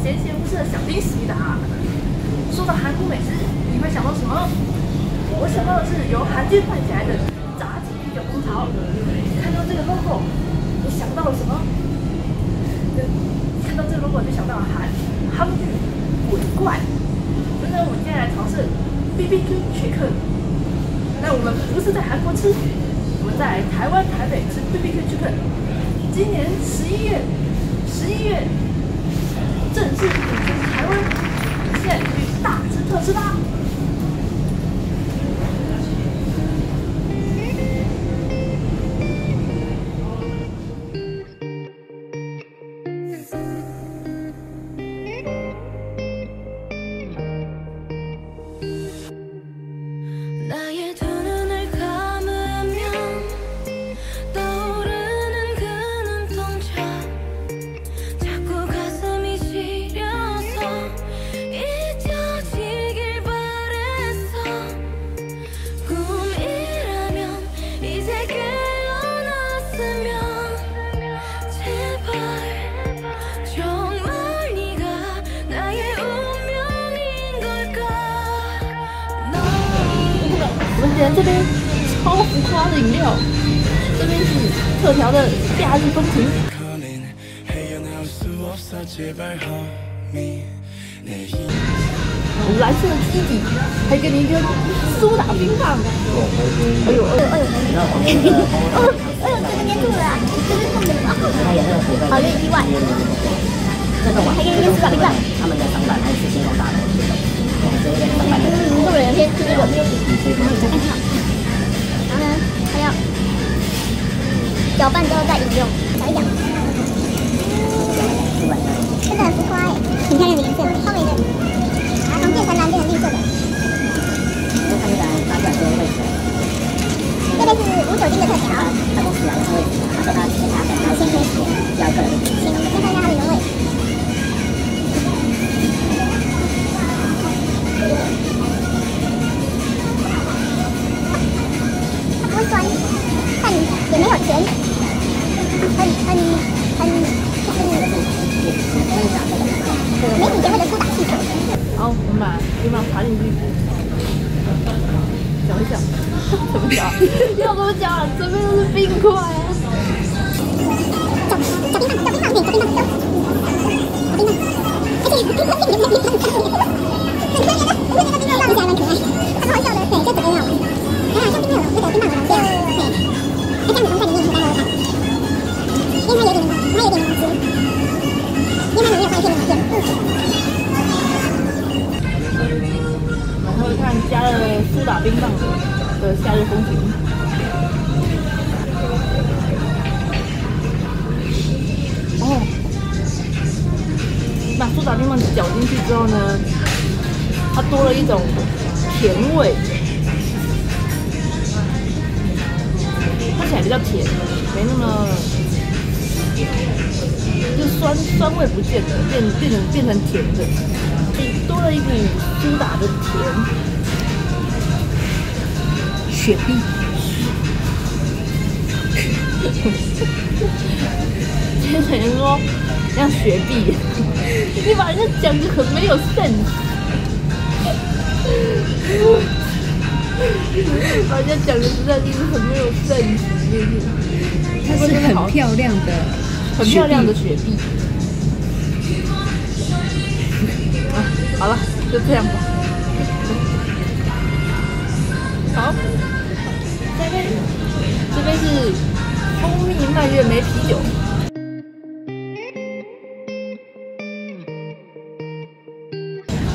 闲闲无事的小惊喜啦！说到韩国美食，你会想到什么？我想到的是由韩剧串起来的炸鸡啤酒风潮。看到这个 logo， 你想到了什么？看到这个 logo 就想到了韩剧鬼怪。所以呢，我们今天来尝试 BBQ Chicken。但我们不是在韩国吃，我们在台湾台北吃 BBQ Chicken。今年11月正式引进台湾，现在去大吃特吃吧！这边超浮夸的饮料，这边是特调的夏日风情。蓝色的基底，还给你一个苏打冰棒。哎呦，这边黏住了，这是痛的吗？好，有点意外。还给你一个苏打冰棒。他们的商办还是星光大楼。后面先吃这个，然后呢，还要搅拌之后再饮用，搅一搅。真的很浮夸耶，很漂亮的颜色，超美的，从变成蓝变成绿色的。看那个发出来的位置，这边是无酒精的特调。他公司啊，有位置，他说他先拿的，先可以要个人先看一下它的原味。不酸，但也没有甜，没你甜味的苏打汽水。好，我们把冰棒插进去，搅一搅，怎么搅？要怎么搅啊？这边都是冰块啊！搅冰棒，搅冰棒，搅冰棒，而且冰棒，很可怜的，很可怜的冰棒，听起来蛮可爱，它超好笑的，对，这怎么样？像冰面那个冰棒的对，它这样子放在里面应该会好看，因为它有点柠檬汁，因为它里面有放一片柠檬片。然后看加了苏打冰棒的夏日风情。哦，把苏打冰棒搅进去之后呢，它多了一种甜味。吃起来比较甜，没那么，就是酸味不见了，变成甜的，多了一股苏打的甜。雪碧，之前说像雪碧，你把人家讲得很没有 sense。把人家讲的实在就是很没有 sense， 它是很漂亮的，很漂亮的雪碧。啊，好了，就这样吧。好，这边是蜂蜜蔓越莓啤酒。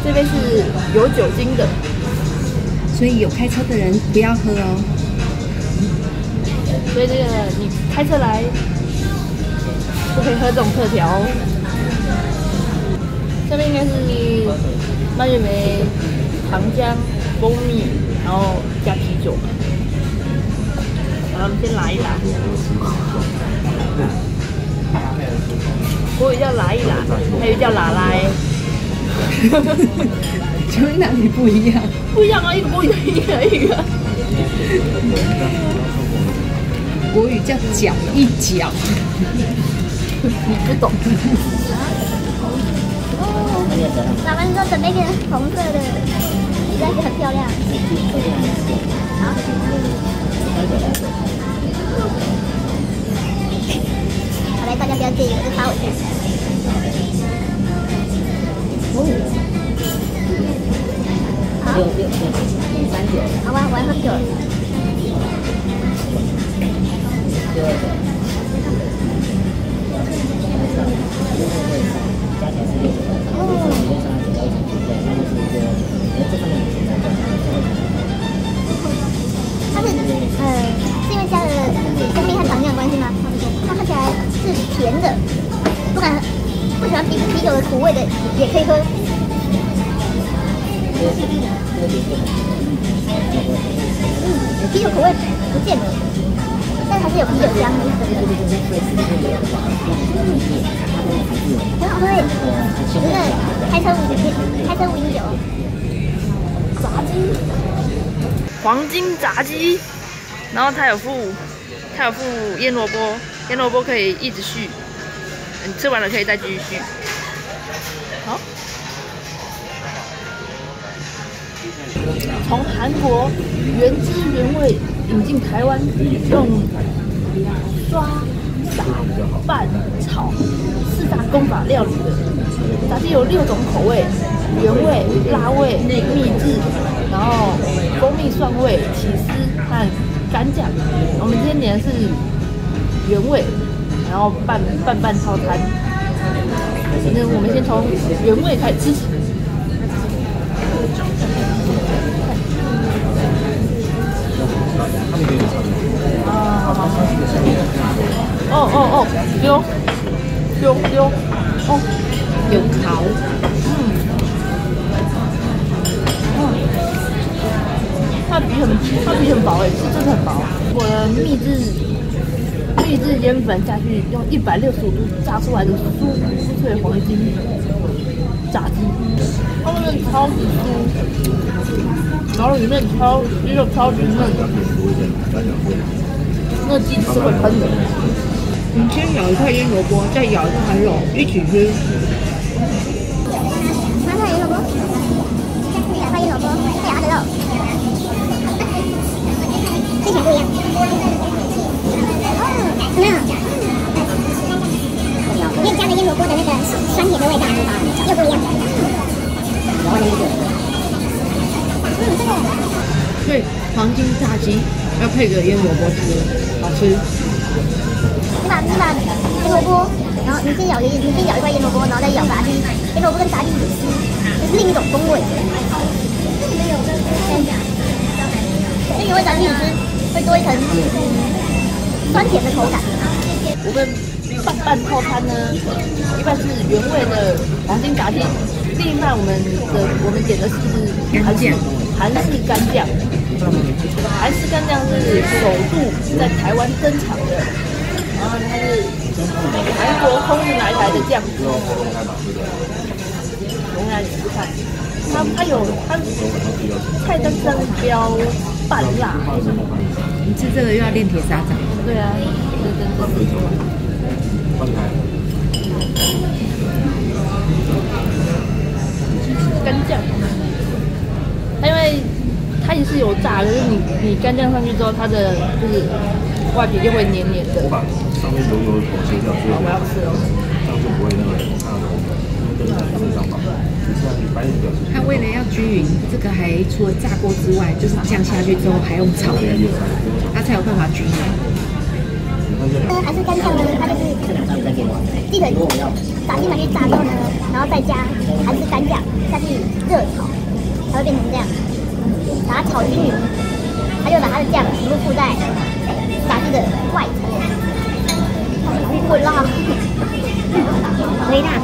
这边是有酒精的。所以有开车的人不要喝哦。所以这个你开车来不可以喝这种特调哦。下面应该是蔓越莓、糖浆、蜂蜜，然后加啤酒。好，我们先拉一拉。国语叫拉一拉，还有叫拉来。请问哪里不一样？不一样啊，一个国语一个语啊。国语叫搅一搅，你不懂。们说准备一个红色的，实在是很漂亮。好，好来，大家不要介意，我就插回去。好，好吧，我要喝酒了。它是是因为加了蜂蜜和糖浆的关系吗？它喝起来是甜的，不喜欢啤酒的苦味的也可以喝。啤酒口味不见了，但还是有啤酒香。很好喝耶！真的开车无饮酒。炸鸡，黄金炸鸡，然后它有附腌萝卜，腌萝卜可以一直续，你吃完了可以再继续续。好，从韩国原汁原味引进台湾，用刷、撒、拌、炒4大功法料理的炸鸡有6种口味。原味、辣味、秘制，然后蜂蜜蒜味、起司和干酱。我们今天点的是原味，然后拌套餐。那我们先从原味开始吃起。哦，丢，哦，有烤。它皮很薄哎，是真的很薄。我的秘制腌粉下去，用165度炸出来的酥脆黄金炸鸡，它外面超级酥，然后里面鸡肉超级嫩，那鸡翅会喷的。你先咬一块腌萝卜，再咬一块肉，一起吃。拿块腌萝卜，2块腌萝卜，再咬它的肉。之前不一样。怎么样？因为加了腌萝卜的那个酸甜的味道又不一样。对，黄金炸鸡要配个腌萝卜吃，好吃。你把腌萝卜，然后你先咬一块腌萝卜，然后再咬炸鸡。腌萝卜跟炸鸡一起吃，这是另一种风味。所以你会炸鸡吃，会多一层酸甜的口感。我们拌套餐呢，一半是原味的黄金炸鸡，另一半我们点的是韩式干酱。韩式干酱是首度在台湾登场的，然后它是韩国空运来台的酱汁。我们来吃看，它菜单上标半辣。你吃这个又要练铁砂掌。对啊，干酱，它因为它也是有炸，可是你干酱上去之后，它的就是外皮就会黏黏的。我把上面油切掉，所以我要吃哦，这样就不会那个跟身上绑。它为了要均匀，这个还除了炸锅之外，就是酱下去之后还用炒的，它才有办法均匀。还是干酱呢，它就是记得炸鸡下去炸之后呢，然后再加韩式干酱下去热炒，才会变成这样。把它炒均匀，它就把它的酱全部附在炸鸡的外层。会辣，微辣。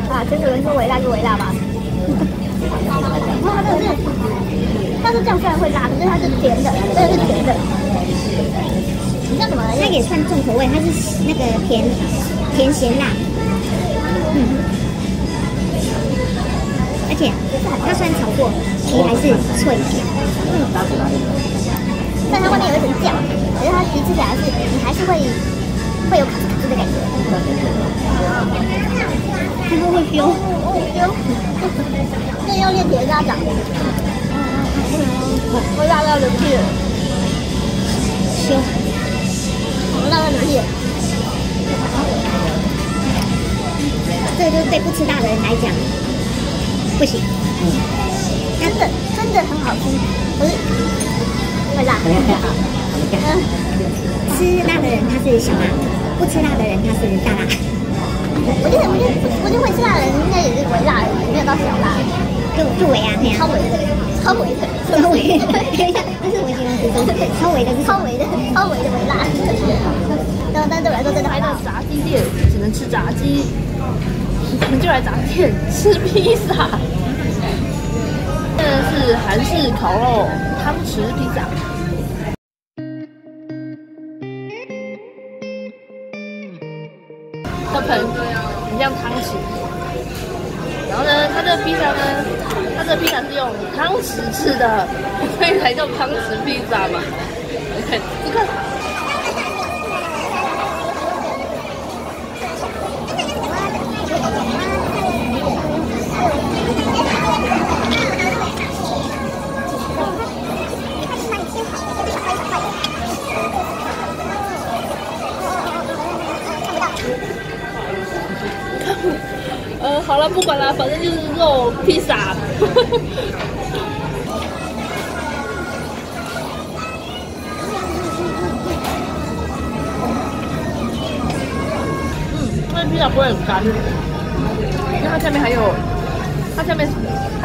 啊，真有人说微辣就微辣吧。哇，这个是，但是酱虽然会辣，可是它是甜的，这个是甜的。你叫什么？它也算重口味，它是那个甜咸辣。而且它虽然炒过，皮还是脆甜。但它外面有一层酱，可是它皮吃起来是，你还是会有卡吱卡吱的感觉。它会丢。更用练铁砂掌，会辣辣的片，凶，辣辣的片。这个就是对不吃辣的人来讲不行。真的很好吃，可是会辣。吃辣的人他是小辣，不吃辣的人他是大辣。我觉得会吃辣的人应该也是微辣而已，没有到小辣。就微啊，超微的，这是我形容词，超微的微辣。但对我来说真的来到炸鸡店只能吃炸鸡，我们就来炸鸡店吃披萨。这是韩式烤肉汤匙披萨。这盆很像汤匙，然后呢，它这个披萨是用汤匙吃的，所以才叫汤匙披萨嘛。OK， 这个。好了，不管了，反正就是肉披萨。那披萨不会很干，因为它下面还有，它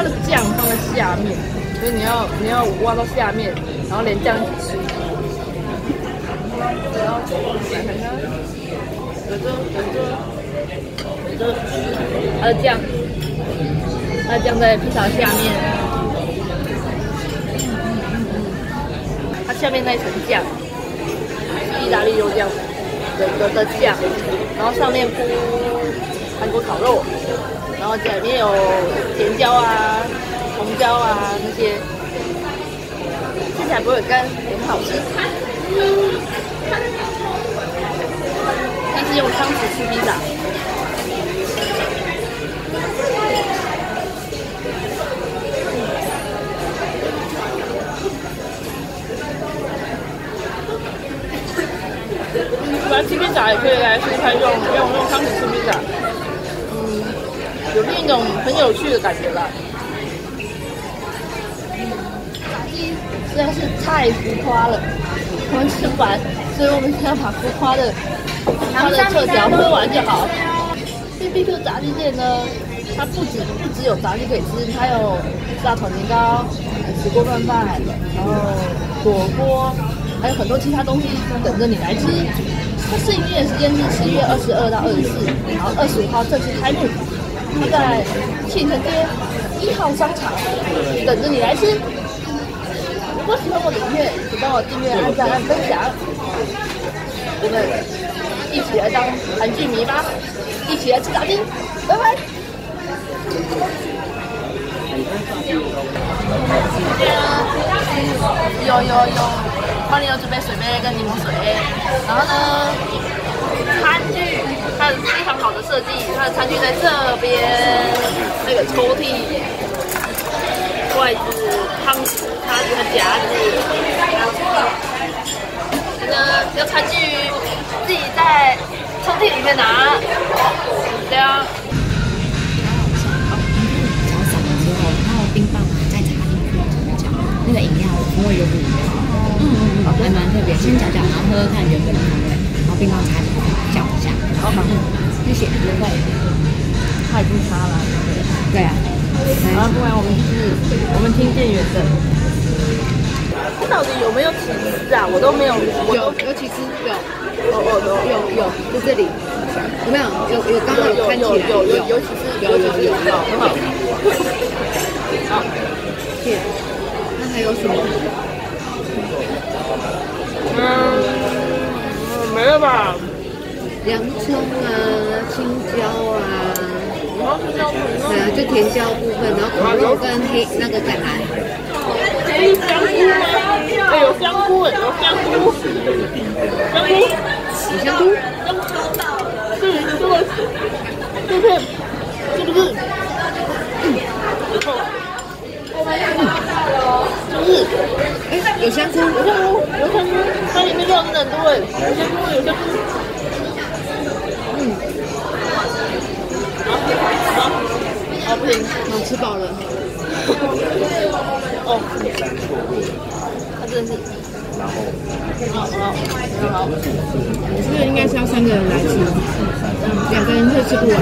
的酱放在下面，所以你要挖到下面，然后连酱一起吃。然后来看看，有这它的酱在披萨下面，它下面那一层酱是意大利肉酱的酱，然后上面铺韩国烤肉，然后里面有甜椒啊、红椒啊那些，吃起来不会很干，也很好吃。第一次用汤匙吃披萨。反正吃披萨也可以来试试看用汤匙吃披萨，有另一种很有趣的感觉吧。炸鸡实在是太浮夸了，我们吃不完，所以我们现在把浮夸的特调喝完就好。BBQ 炸鸡店呢，它不只有炸鸡可以吃，它有辣炒年糕、石锅拌饭，然后火锅，还有很多其他东西等着你来吃。它试营业时间是10月22到24，然后25号正式开幕。它在庆城街1号商场等着你来吃。如果喜欢我的影片，请帮我订阅、按赞、分享。我们一起来当韩剧迷吧，一起来吃炸鸡，拜拜。有，帮你有准备水杯跟柠檬水，然后呢，餐具它有非常好的设计，它的餐具在这边，那个抽屉、筷子、汤匙、叉子和夹子，要餐具自己在抽屉里面拿，这样。冰棒再插进去，那个饮料风味就不一样。还蛮特别，先搅搅，然后喝喝看原本的风味，然后冰棒插进去搅一下。谢谢，不会。它已经插了。对啊。然后不然我们听店员的。它到底有没有起司啊？我都没有。有起司，有，在这里。有没有？有，刚刚有看起来有起司，有，很好。好，谢谢。那还有什么？没了吧？洋葱啊，青椒啊，然后是椒粉吗？对啊，就甜椒部分，然后烤肉跟那个橄榄。香菇吗？有香菇，有香菇。有香菇？对，这个是不是？不是，哎，有香菇，有香菇，有香菇，它里面料真的很多哎，有香菇，有香菇。好，不行，好吃饱了。哦，山错过了，它真的是，然后好，我觉得应该是要3个人来吃，2个人会吃不完。